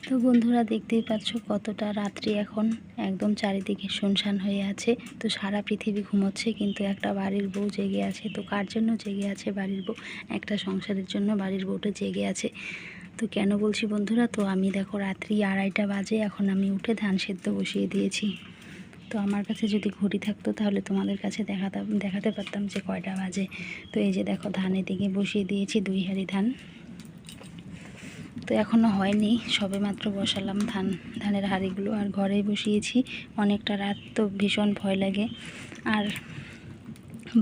তো বন্ধুরা দেখতেই পাচ্ছ কতটা রাত্রি এখন, একদম চারিদিকে শুনশান হয়ে আছে। তো সারা পৃথিবী ঘুমোচ্ছে, কিন্তু একটা বাড়ির বউ জেগে আছে। তো কার জন্য জেগে আছে বাড়ির বউ? একটা সংসারের জন্য বাড়ির বউটা জেগে আছে। তো কেন বলছি বন্ধুরা, তো আমি দেখো রাত্রি 2:30 বাজে, এখন আমি উঠে ধান সেদ্ধ বসিয়ে দিয়েছি। তো আমার কাছে যদি ঘড়ি থাকতো তাহলে তোমাদের কাছে দেখাতে পারতাম যে কয়টা বাজে। তো এই যে দেখো ধানের দিকে বসিয়ে দিয়েছি 2 হাঁড়ি ধান। তো এখনও হয়নি, সবে মাত্র বসালাম ধানের হাঁড়িগুলো, আর ঘরেই বসিয়েছি। অনেকটা রাত, তো ভীষণ ভয় লাগে। আর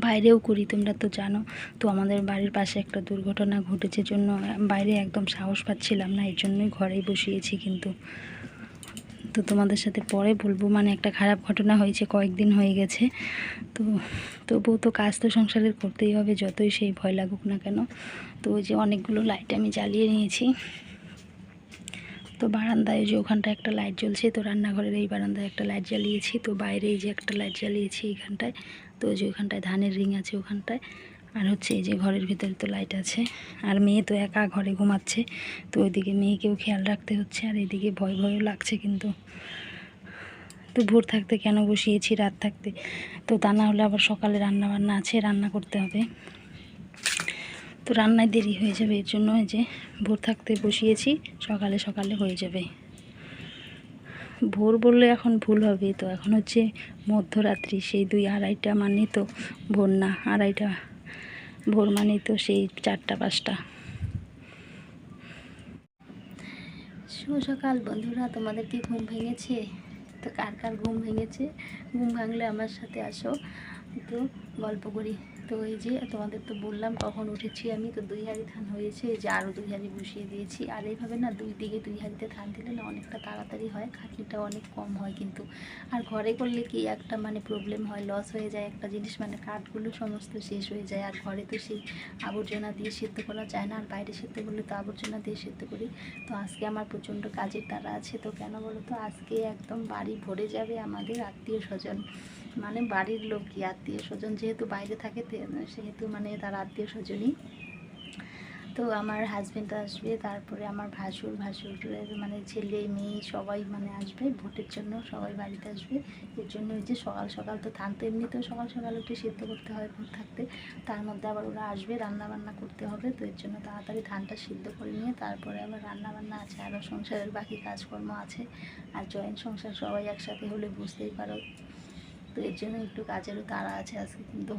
বাইরেও করি, তোমরা তো জানো। তো আমাদের বাড়ির পাশে একটা দুর্ঘটনা ঘটেছে, জন্য বাইরে একদম সাহস পাচ্ছিলাম না, এর জন্যই ঘরেই বসিয়েছি। কিন্তু তো তোমাদের সাথে পরে বলবো, মানে একটা খারাপ ঘটনা হয়েছে, কয়েকদিন হয়ে গেছে। তো তবুও তো কাজ তো সংসারের করতেই হবে, যতই সেই ভয় লাগুক না কেন। তো ওই যে অনেকগুলো লাইট আমি জ্বালিয়ে নিয়েছি। তো বারান্দায় যে ওখানটা একটা লাইট জ্বলছে, তো রান্নাঘরের এই বারান্দায় একটা লাইট জ্বালিয়েছি। তো বাইরে এই যে একটা লাইট জ্বালিয়েছি এইখানটায়। তো ওই যে ওখানটায় ধানের রিং আছে ওখানটায়। আর হচ্ছে এই যে ঘরের ভিতরে তো লাইট আছে। আর মেয়ে তো একা ঘরে ঘুমাচ্ছে, তো ওইদিকে মেয়েকেও খেয়াল রাখতে হচ্ছে। আর এইদিকে ভয় ভয়ও লাগছে কিন্তু। তো ভোর থাকতে কেন বসিয়েছি, রাত থাকতে? তো তা না হলে আবার সকালে রান্না বান্না আছে, রান্না করতে হবে। তো রান্নায় দেরি হয়ে যাবে, এর জন্য এই যে ভোর থাকতে বসিয়েছি, সকালে সকালে হয়ে যাবে। ভোর বললে এখন ভুল হবে, তো এখন হচ্ছে মধ্যরাত্রি, সেই 2-2:30 মানে তো ভোর না, 2:30 ভোর মানে তো সেই 4টা-5টা। শুভ সকাল বন্ধুরা, তোমাদের কি ঘুম ভেঙেছে? তো কার কার ঘুম ভেঙেছে? ঘুম ভাঙলে আমার সাথে আসো, তো গল্প করি। তো এই যে তোমাদের তো বললাম কখন উঠেছি আমি। তো 2 হাঁড়ি ধান হয়েছে, এই যে আরও 2 হাঁড়ি বসিয়ে দিয়েছি। আর এইভাবে না 2 দিকে 2 হাঁড়িতে ধান দিলে না অনেকটা তাড়াতাড়ি হয়, খাটনিটাও অনেক কম হয় কিন্তু। আর ঘরে করলে কি একটা মানে প্রবলেম হয়, লস হয়ে যায় একটা জিনিস, মানে কাঠগুলো সমস্ত শেষ হয়ে যায়। আর ঘরে তো সেই আবর্জনা দিয়ে সেদ্ধ করা যায় না, আর বাইরে সেদ্ধ করলে তো আবর্জনা দিয়ে সেদ্ধ করি। তো আজকে আমার প্রচণ্ড কাজের তাড়া আছে। তো কেন বলো তো, আজকে একদম বাড়ি ভরে যাবে আমাদের আত্মীয় স্বজন, মানে বাড়ির লোক কি আত্মীয় স্বজন, যেহেতু বাইরে থাকে সেহেতু মানে তার আত্মীয় স্বজনই। তো আমার হাজব্যান্ড আসবে, তারপরে আমার ভাসুরের মানে ছেলে মেয়ে সবাই মানে আসবে ভোটের জন্য, সবাই বাড়িতে আসবে। এর জন্য ওই যে সকাল সকাল তো ধান তো এমনিতেও সকাল সকাল উঠে সিদ্ধ করতে হয় ভোর থাকতে, তার মধ্যে আবার ওরা আসবে, রান্না বান্না করতে হবে। তো এর জন্য তাড়াতাড়ি ধানটা সিদ্ধ করে নিয়ে তারপরে আবার রান্না বান্না আছে, আরও সংসারের বাকি কাজকর্ম আছে। আর জয়েন্ট সংসার সবাই একসাথে হলে বুঝতেই পারো। তো এর জন্য একটু কাজেরও তাড়া আছে আজকে। কিন্তু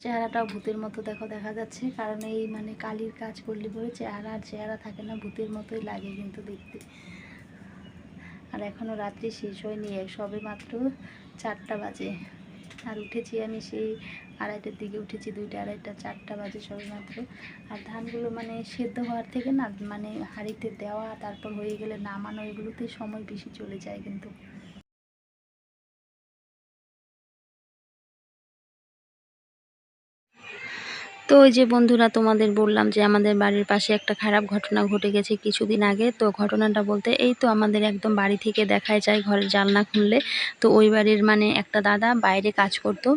চেহারাটাও ভূতের মতো দেখো দেখা যাচ্ছে, কারণ এই মানে কালির কাজ করলে পরে চেহারা থাকে না, ভূতের মতোই লাগে কিন্তু দেখতে। আর এখনও রাত্রি শেষ হয়নি, সবে মাত্র 4টা বাজে। আর উঠেছি আমি সেই 2:30টার দিকে উঠেছি, 2টা 2:30, 4টা বাজে সবে মাত্র। আর ধানগুলো মানে সেদ্ধ হওয়ার থেকে না, মানে হাঁড়িতে দেওয়া, তারপর হয়ে গেলে নামানো, এগুলোতেই সময় বেশি চলে যায় কিন্তু। তো ওই যে বন্ধুরা তোমাদের বললাম যে আমাদের বাড়ির পাশে একটা খারাপ ঘটনা ঘটে গেছে কিছুদিন আগে। তো ঘটনাটা বলতে, এই তো আমাদের একদম বাড়ি থেকে দেখাই যায় ঘরের জানলা খুললে। তো ওই বাড়ির মানে একটা দাদা বাইরে কাজ করতো।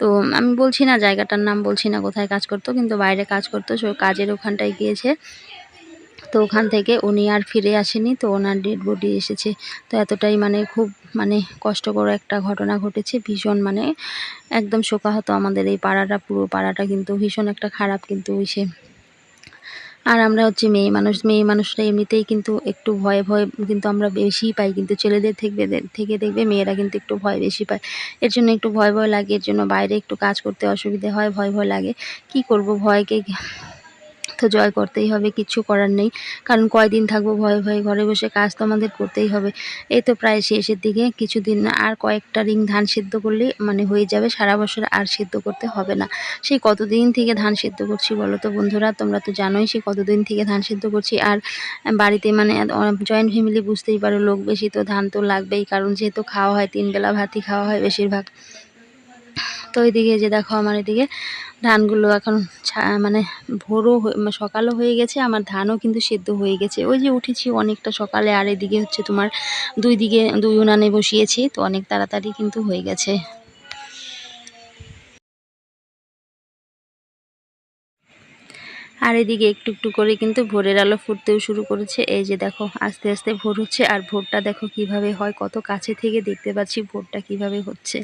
তো আমি বলছি না জায়গাটার নাম, বলছি না কোথায় কাজ করতো, কিন্তু বাইরে কাজ করতো। কাজের ওখানটায় গিয়েছে, তো ওখান থেকে উনি আর ফিরে আসেনি। তো ওনার ডেড বডি এসেছে। তো এতটাই মানে খুব মানে কষ্টকর একটা ঘটনা ঘটেছে, ভীষণ মানে একদম শোকাহত আমাদের এই পাড়াটা, পুরো পাড়াটা কিন্তু ভীষণ একটা খারাপ কিন্তু হইছে। আর আমরা হচ্ছে মেয়ে মানুষরা এমনিতেই কিন্তু একটু ভয় কিন্তু আমরা বেশিই পাই, কিন্তু ছেলেদের থেকে দেখবে মেয়েরা কিন্তু একটু ভয় বেশি পায়। এর জন্য একটু ভয় লাগে, এর জন্য বাইরে একটু কাজ করতে অসুবিধে হয়, ভয় লাগে। কি করব, ভয়কে তো জয় করতেই হবে, কিচ্ছু করার নেই। কারণ কয়দিন থাকবো ভয়ে ঘরে বসে, কাজ তো আমাদের করতেই হবে। এই তো প্রায় শেষের দিকে, কিছুদিন আর কয়েকটা রিং ধান সিদ্ধ করলেই মানে হয়ে যাবে, সারা বছর আর সিদ্ধ করতে হবে না। সেই কতদিন থেকে ধান সিদ্ধ করছি বলো তো বন্ধুরা, তোমরা তো জানোই সেই কতদিন থেকে ধান সিদ্ধ করছি। আর বাড়িতে মানে জয়েন্ট ফ্যামিলি, বুঝতেই পারো লোক বেশি, তো ধান তো লাগবেই, কারণ যেহেতু খাওয়া হয় 3 বেলা ভাতই খাওয়া হয় বেশিরভাগ। তো এইদিকে যে দেখো আমার এদিকে ধানগুলো এখন মানে ভোরও সকালও হয়ে গেছে, আমার ধানও কিন্তু সেদ্ধ হয়ে গেছে। ওই যে উঠেছি অনেকটা সকালে, আর এদিকে হচ্ছে তোমার 2 দিকে 2 উনানে বসিয়েছি, তো অনেক তাড়াতাড়ি কিন্তু হয়ে গেছে। আর এদিকে একটু একটু করে কিন্তু ভোরের আলো ফুটতেও শুরু করেছে। এই যে দেখো আস্তে আস্তে ভোর হচ্ছে, আর ভোরটা দেখো কিভাবে হয়, কত কাছে থেকে দেখতে পাচ্ছি ভোরটা কিভাবে হচ্ছে।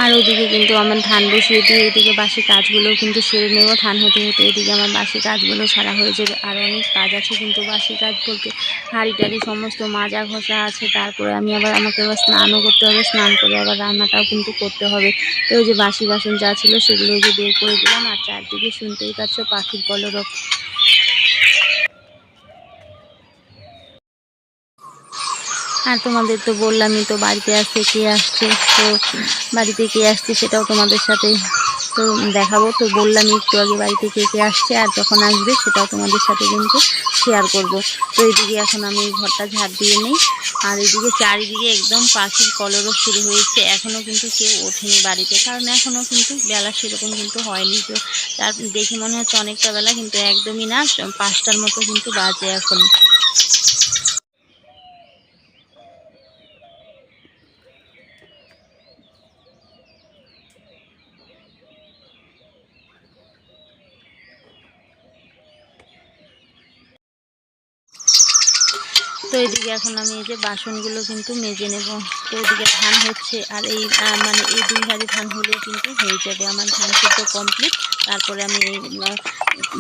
আর ওদিকে কিন্তু আমার ধান বসিয়ে দিয়ে এদিকে বাসি কাজগুলো কিন্তু সেরে নেব। ধান হতে হতে এদিকে আমার বাসি কাজগুলো সারা হয়ে যাবে। আর অনেক কাজ আছে কিন্তু বাসি কাজ বলতে হাঁড়ি টাড়ি সমস্ত মাজা ঘষা আছে। তারপরে আমাকে আবার স্নানও করতে হবে, স্নান করে আবার রান্নাটাও কিন্তু করতে হবে। তো ওই যে বাসি বাসন যা ছিল সেগুলো ওই যে বের করে দিলাম। আর চারদিকে শুনতেই পাচ্ছ পাখির কলরব। আর তোমাদের তো বললামই তো বাড়িতে আসছে কে আসছে, তো বাড়িতে কে আসছে সেটাও তোমাদের সাথে তো দেখাবো। তো বললাম একটু আগে বাড়িতে কে কে আসছে, আর যখন আসবে সেটাও তোমাদের সাথে কিন্তু শেয়ার করব। তো এইদিকে এখন আমি এই ঘরটা ঝাড় দিয়ে নিই। আর এদিকে চারিদিকে একদম পাখির কলরব শুরু হয়েছে। এখনও কিন্তু কেউ ওঠেনি বাড়িতে, কারণ এখনও কিন্তু বেলা সেরকম কিন্তু হয়নি। তো তার দেখে মনে হচ্ছে অনেকটা বেলা, কিন্তু একদমই না, 5টার মতো কিন্তু বাজে এখন। তো এদিকে এখন আমি এই যে বাসনগুলো কিন্তু মেজে নেব। তো এদিকে ধান হচ্ছে, আর এই মানে এই 2 হাঁড়ি ধান হলেই কিন্তু হয়ে যাবে আমার ধান সেদ্ধ কমপ্লিট। তারপরে আমি এই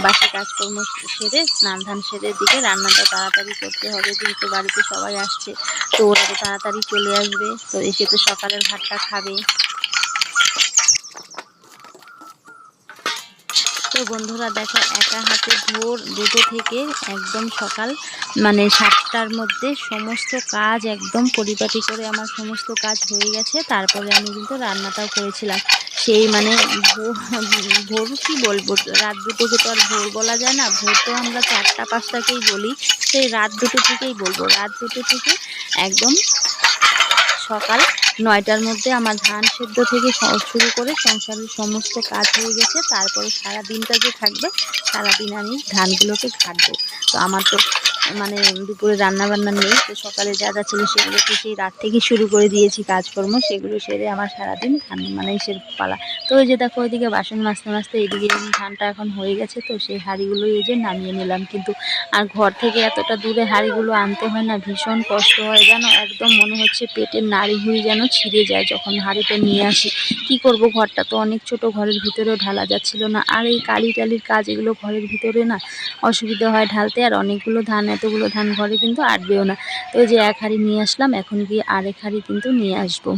বাসি কাজকর্ম সেরে স্নান ধান সেরে দিকে রান্নাটা তাড়াতাড়ি করতে হবে, যেহেতু বাড়িতে সবাই আসছে। তো ওরা তো তাড়াতাড়ি চলে আসবে, তো এসে তো সকালের ভাতটা খাবে। তো বন্ধুরা দেখো, একা হাতে ভোর 2টো থেকে একদম সকাল মানে 7টার মধ্যে সমস্ত কাজ একদম পরিপাটি করে আমার সমস্ত কাজ হয়ে গেছে। তারপরে আমি কিন্তু রান্নাটাও করেছিলাম। সেই মানে ভোর কি বলবো, রাত 2টোকে তো আর ভোর বলা যায় না, ভোর তো আমরা 4টা 5টাকেই বলি। সেই রাত 2টো থেকেই বলবো, রাত 2টো থেকে একদম সকাল 9টার মধ্যে আমার ধান সেদ্ধ থেকে শুরু করে সংসারের সমস্ত কাজ হয়ে গেছে। তারপরে সারা দিনটা যে থাকবে, সারাদিন আমি ধানগুলোকে ঘাটবো। তো আমার তো মানে দুপুরে রান্না বান্না নেই, তো সকালে যা যা ছিল সেগুলোকে সেই রাত থেকে শুরু করে দিয়েছি কাজকর্ম, সেগুলো সেরে আমার সারাদিন ধান মানে এসের পালা। তো ওই যে দেখো ওইদিকে বাসন মাজতে মাজতে এইদিকে ধানটা এখন হয়ে গেছে, তো সেই হাঁড়িগুলো এই যে নামিয়ে নিলাম কিন্তু। আর ঘর থেকে এতটা দূরে হাঁড়িগুলো আনতে হয় না, ভীষণ কষ্ট হয় জানো, একদম মনে হচ্ছে পেটের নাড়ি ভুঁড়ি যেন ছিঁড়ে যায় যখন হাঁড়িটা নিয়ে আসি। কি করব, ঘরটা তো অনেক ছোট, ঘরের ভিতরেও ঢালা যাচ্ছিল না। আর এই কালি টালির কাজ এগুলো ঘরের ভিতরে না অসুবিধা হয় ঢালতে, আর অনেকগুলো ধান, এতগুলো ধান ঘরে কিন্তু আটবেও না। তো ওই যে 1 হাঁড়ি নিয়ে আসলাম, এখন গিয়ে আরেক হাঁড়ি কিন্তু নিয়ে আসবো।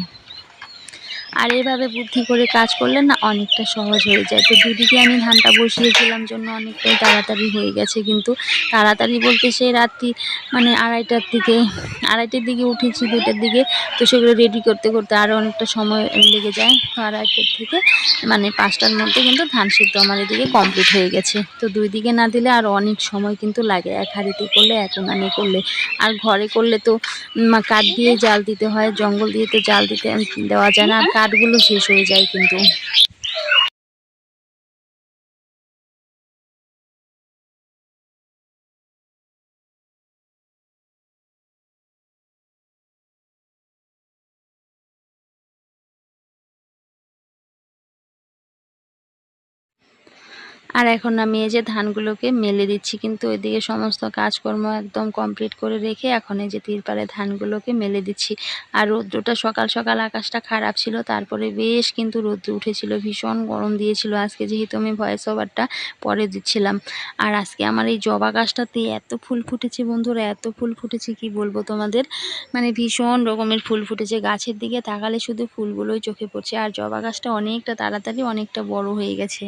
আর এইভাবে বুদ্ধি করে কাজ করলে না অনেকটা সহজ হয়ে যায়। তো দুদিকে আমি ধানটা বসিয়েছিলাম জন্য অনেকটাই তাড়াতাড়ি হয়ে গেছে, কিন্তু তাড়াতাড়ি বলতে সেই রাত্রি মানে 2:30টার দিকে উঠেছি, 2টার দিকে। তো সেগুলো রেডি করতে করতে আরও অনেকটা সময় লেগে যায়। তো 2:30টার থেকে মানে 5টার মধ্যে কিন্তু ধান সিদ্ধ আমার এদিকে কমপ্লিট হয়ে গেছে। তো 2 দিকে না দিলে আরও অনেক সময় কিন্তু লাগে, 1 হাঁড়িতে করলে, 1 উনানে করলে। আর ঘরে করলে তো কাঠ দিয়ে জাল দিতে হয়, জঙ্গল দিয়ে তো জাল দিতে দেওয়া যায় না, আর কাঠগুলো শেষ হয়ে যায় কিন্তু। আর এখন আমি এই যে ধানগুলোকে মেলে দিচ্ছি, কিন্তু ওইদিকে সমস্ত কাজকর্ম একদম কমপ্লিট করে রেখে এখন এই যে তিরপালে ধানগুলোকে মেলে দিচ্ছি। আর রৌদ্রটা সকাল সকাল আকাশটা খারাপ ছিল, তারপরে বেশ কিন্তু রৌদ্র উঠেছিল, ভীষণ গরম দিয়েছিল আজকে, যেহেতু আমি ভয়েস ওভারটা পরে দিচ্ছিলাম। আর আজকে আমার এই জবা গাছটাতে এত ফুল ফুটেছে বন্ধুরা, এত ফুল ফুটেছে কি বলবো তোমাদের, মানে ভীষণ রকমের ফুল ফুটেছে। গাছের দিকে তাকালে শুধু ফুলগুলোই চোখে পড়ছে। আর জবা গাছটা অনেকটা তাড়াতাড়ি অনেকটা বড় হয়ে গেছে।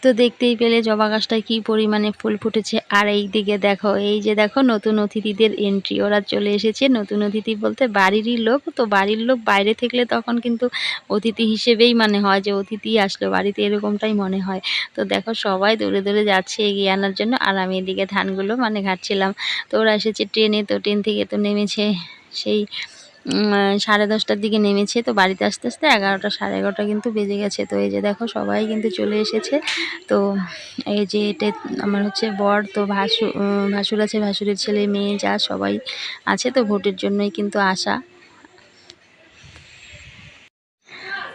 তো দেখতেই পেলে জবা গাছটায় কি পরিমাণে ফুল ফুটেছে। আর এই দিকে দেখো, এই যে দেখো নতুন অতিথিদের এন্ট্রি, ওরা চলে এসেছে। নতুন অতিথি বলতে বাড়িরই লোক, তো বাড়ির লোক বাইরে থাকলে তখন কিন্তু অতিথি হিসেবেই মানে হয় যে অতিথি আসলো বাড়িতে, এরকমটাই মনে হয়। তো দেখো সবাই দৌড়ে দৌড়ে যাচ্ছে এগিয়ে আনার জন্য, আর আমি এদিকে ধানগুলো মানে ঘাটছিলাম। তো ওরা এসেছে ট্রেনে, তো ট্রেন থেকে তো নেমেছে সেই 10:30টার দিকে নেমেছে। তো বাড়িতে আস্তে আস্তে 11টা 11:30 কিন্তু বেজে গেছে। তো এই যে দেখো সবাই কিন্তু চলে এসেছে। তো এই যে এটা আমার হচ্ছে বর, তো ভাসুর আছে, ভাসুরের ছেলে মেয়ে যা সবাই আছে, তো ভোটের জন্যই কিন্তু আসা।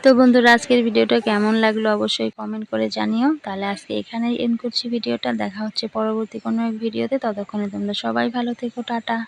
তো বন্ধুরা, আজকের ভিডিওটা কেমন লাগলো অবশ্যই কমেন্ট করে জানিও। তাহলে আজকে এখানেই এন্ড করছি ভিডিওটা। দেখা হচ্ছে পরবর্তী কোনো এক ভিডিওতে। ততক্ষণে তোমরা সবাই ভালো থেকো, টাটা।